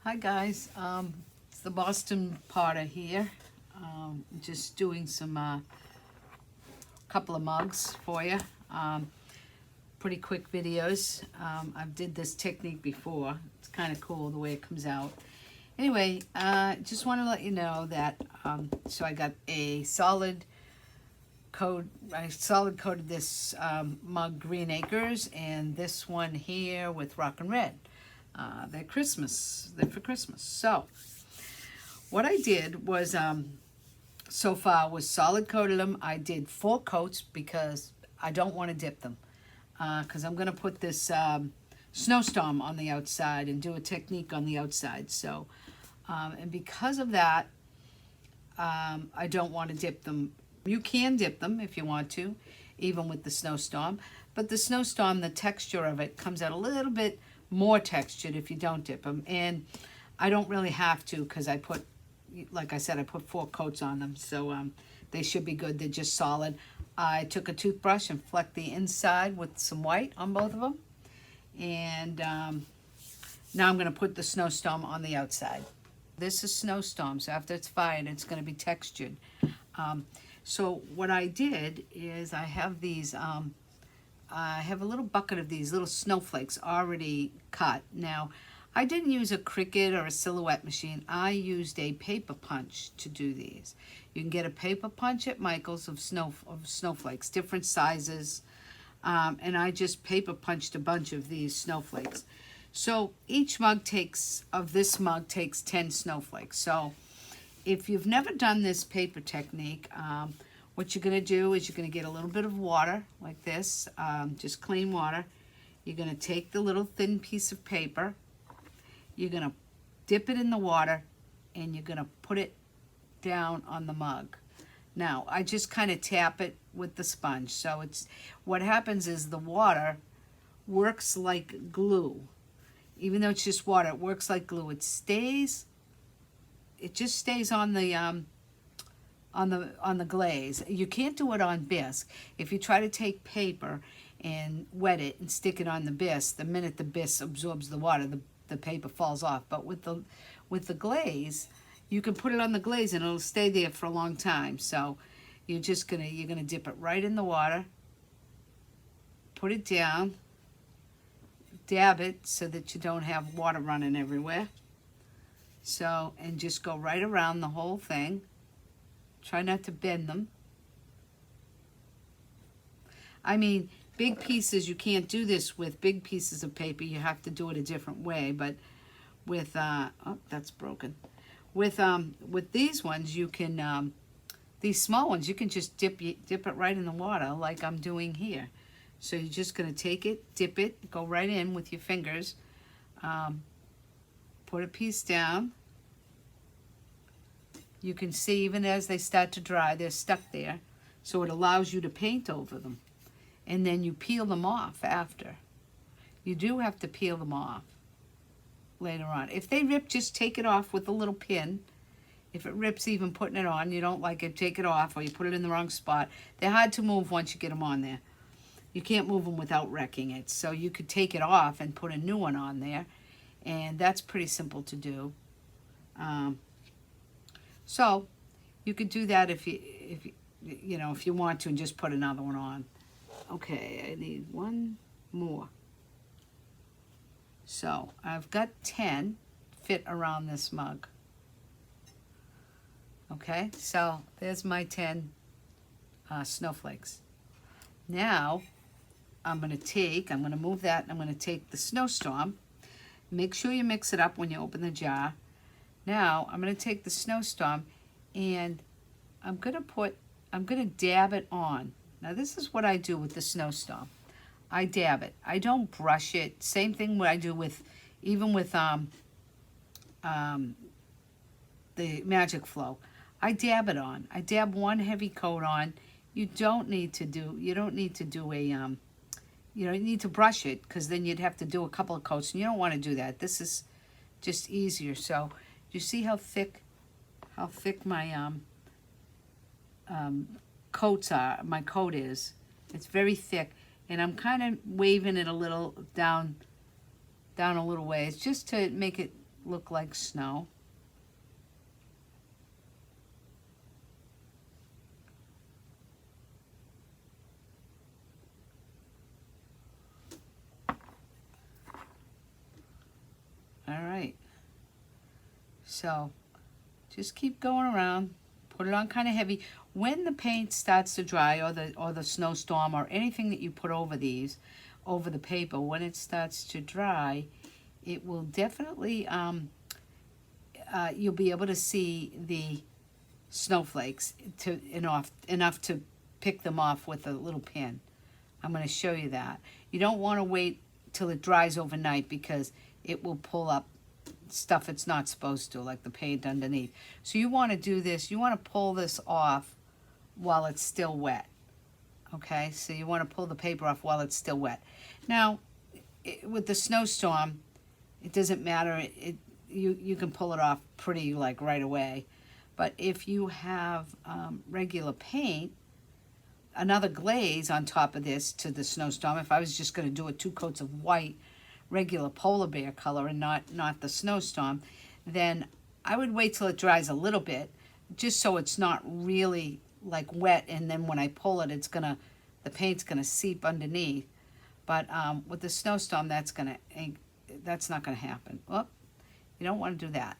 Hi guys, it's the Boston Potta here. Just doing some couple of mugs for you. Pretty quick videos. I've did this technique before. It's kind of cool the way it comes out. Anyway, just want to let you know that so I got a solid coat. I solid coated this mug Green Acres and this one here with Rockin Red. They're Christmas. They're for Christmas. So what I did was so far was solid coated them. I did 4 coats because I don't want to dip them because I'm going to put this snowstorm on the outside and do a technique on the outside. So and because of that, I don't want to dip them. You can dip them if you want to, even with the snowstorm. But the snowstorm, the texture of it comes out a little bit more textured if you don't dip them. And I don't really have to because I put, like I said, I put 4 coats on them. So they should be good. They're just solid. I took a toothbrush and flecked the inside with some white on both of them. And now I'm going to put the snowstorm on the outside. This is snowstorm, so after it's fired, it's going to be textured. So what I did is I have these, I have a little bucket of these little snowflakes already cut. Now, I didn't use a Cricut or a silhouette machine. I used a paper punch to do these. You can get a paper punch at Michael's of snowflakes, different sizes. And I just paper punched a bunch of these snowflakes. So each mug of this mug takes 10 snowflakes. So if you've never done this paper technique, what you're going to do is you're going to get a little bit of water like this, just clean water. You're going to take the little thin piece of paper. You're going to dip it in the water and you're going to put it down on the mug. Now, I just kind of tap it with the sponge. So what happens is the water works like glue. Even though it's just water, it works like glue. It just stays on the glaze. You can't do it on bisque. If you try to take paper and wet it and stick it on the bisque, the minute the bisque absorbs the water, the paper falls off. But with the glaze, you can put it on the glaze and it'll stay there for a long time. So you're gonna dip it right in the water, put it down, dab it so that you don't have water running everywhere. So, and just go right around the whole thing. Try not to bend them. I mean, big pieces, you can't do this with big pieces of paper. You have to do it a different way. But with, oh, that's broken. With these ones, you can, these small ones, you can just dip it right in the water like I'm doing here. So you're just going to take it, dip it, go right in with your fingers. Put a piece down. You can see even as they start to dry, they're stuck there. So it allows you to paint over them. And then you peel them off after. You do have to peel them off later on. If they rip, just take it off with a little pin. If it rips even putting it on, you don't like it, take it off, or you put it in the wrong spot. They're hard to move once you get them on there. You can't move them without wrecking it. So you could take it off and put a new one on there. And that's pretty simple to do. So you could do that if you want to, and just put another one on. Okay, I need one more. So I've got 10 fit around this mug. Okay, so there's my 10 snowflakes. Now I'm going to move that, and I'm going to take the snowstorm. Make sure you mix it up when you open the jar. Now I'm going to take the snowstorm and I'm going to dab it on. Now this is what I do with the snowstorm. I dab it. I don't brush it. Same thing what I do with, even with the Magic Flow. I dab it on. I dab one heavy coat on. You don't need to do a you don't need to brush it, because then you'd have to do a couple of coats, and you don't want to do that. This is just easier. So you see how thick my coats are. My coat is. It's very thick, and I'm kind of waving it a little down a little ways just to make it look like snow. All right, so just keep going around, put it on kind of heavy. When the paint starts to dry, or the snowstorm, or anything that you put over these, over the paper, when it starts to dry, it will definitely, you'll be able to see the snowflakes enough to pick them off with a little pin. I'm going to show you that. You don't want to wait till it dries overnight, because it will pull up stuff it's not supposed to, like the paint underneath. So you want to do this, you want to pull this off while it's still wet. Okay, so you want to pull the paper off while it's still wet. Now, with the snowstorm, it doesn't matter. You can pull it off pretty like right away. But if you have regular paint, another glaze on top of this to the snowstorm, if I was just going to do it 2 coats of white, regular polar bear color, and not the snowstorm, then I would wait till it dries a little bit, just so it's not really like wet, and then when I pull it, the paint's gonna seep underneath. But with the snowstorm, that's not gonna happen. Oh, you don't want to do that.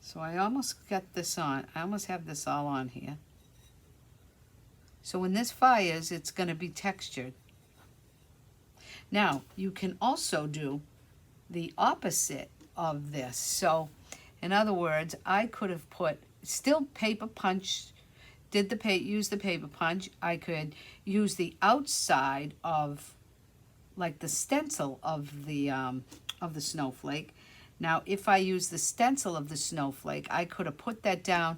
So I almost got this on. I almost have this all on here. So when this fires, it's going to be textured. Now, you can also do the opposite of this. So, in other words, I could have put, still paper punch, use the paper punch. I could use the outside of, like the stencil of the snowflake. Now, if I use the stencil of the snowflake, I could have put that down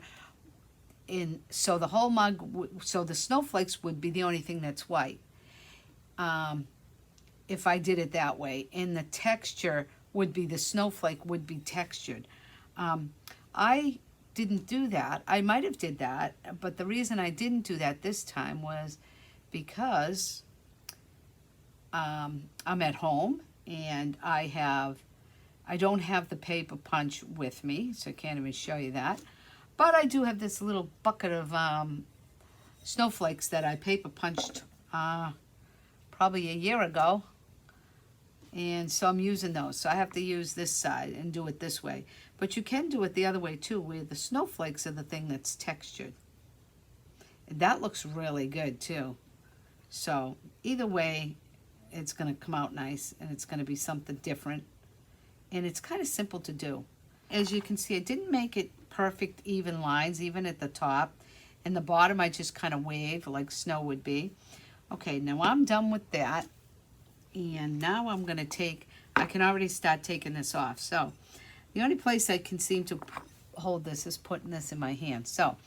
in, so the whole mug, so the snowflakes would be the only thing that's white. If I did it that way, and the texture would be, the snowflake would be textured. I didn't do that. I might have did that, but the reason I didn't do that this time was because I'm at home, and I don't have the paper punch with me, so I can't even show you that. But I do have this little bucket of snowflakes that I paper punched probably a year ago. And so I'm using those. So I have to use this side and do it this way. But you can do it the other way too, where the snowflakes are the thing that's textured. And that looks really good too. So either way, it's going to come out nice, and it's going to be something different. And it's kind of simple to do. As you can see, I didn't make it perfect even lines, even at the top. And the bottom, I just kind of wave like snow would be. Okay, now I'm done with that. And now I'm going to I can already start taking this off. So the only place I can seem to hold this is putting this in my hand. So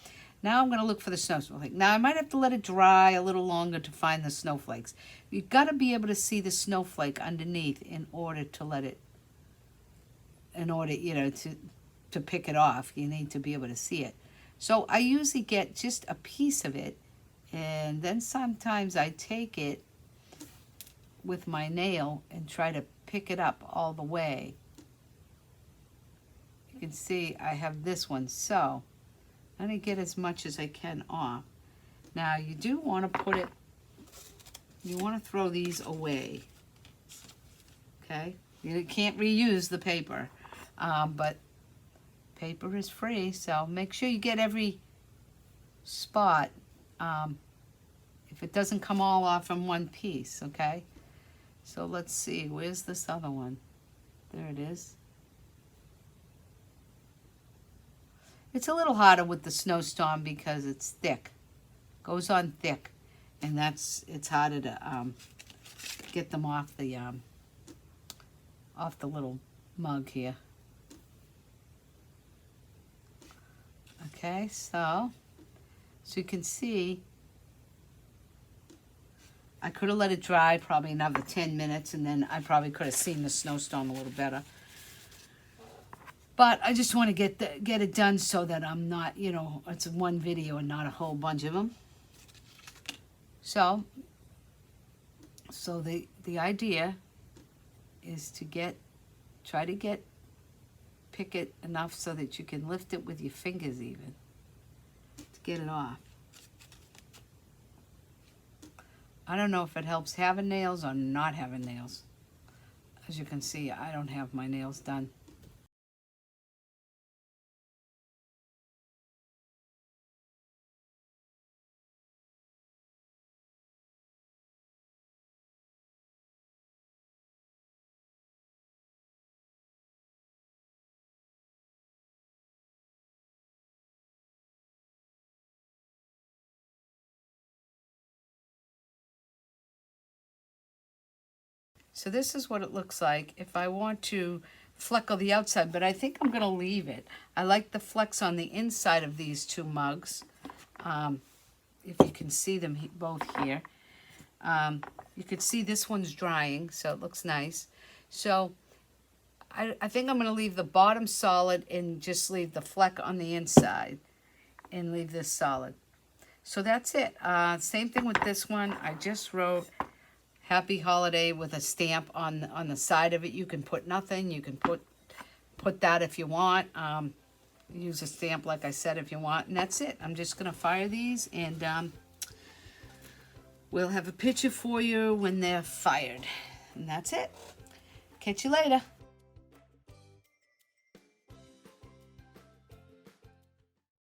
now I'm going to look for the snowflake. Now I might have to let it dry a little longer to find the snowflakes. You've got to be able to see the snowflake underneath in order to let it, to pick it off. You need to be able to see it. So I usually get just a piece of it, and then sometimes I take it with my nail and try to pick it up all the way. You can see I have this one, so I'm going to get as much as I can off. Now you do want to you want to throw these away. Okay? You can't reuse the paper, but paper is free, so make sure you get every spot. If it doesn't come all off in one piece, okay? So let's see, where's this other one? There it is. It's a little harder with the snowstorm because it's thick. Goes on thick, and it's harder to get them off the little mug here. Okay, so you can see I could have let it dry probably another 10 minutes, and then I probably could have seen the snowstorm a little better. But I just want to get it done so that I'm not, it's one video and not a whole bunch of them. So So the idea is to try to pick it enough so that you can lift it with your fingers even to get it off. I don't know if it helps having nails or not having nails. As you can see, I don't have my nails done. So this is what it looks like if I want to fleckle the outside, but I think I'm going to leave it. I like the flecks on the inside of these two mugs. If you can see them both here. You could see this one's drying, so it looks nice. So I think I'm going to leave the bottom solid and just leave the fleck on the inside and leave this solid. So that's it. Same thing with this one. I just wrote Happy Holiday with a stamp on the side of it. You can put nothing. You can put that if you want. Use a stamp, like I said, if you want. And that's it. I'm just going to fire these, and we'll have a picture for you when they're fired. And that's it. Catch you later.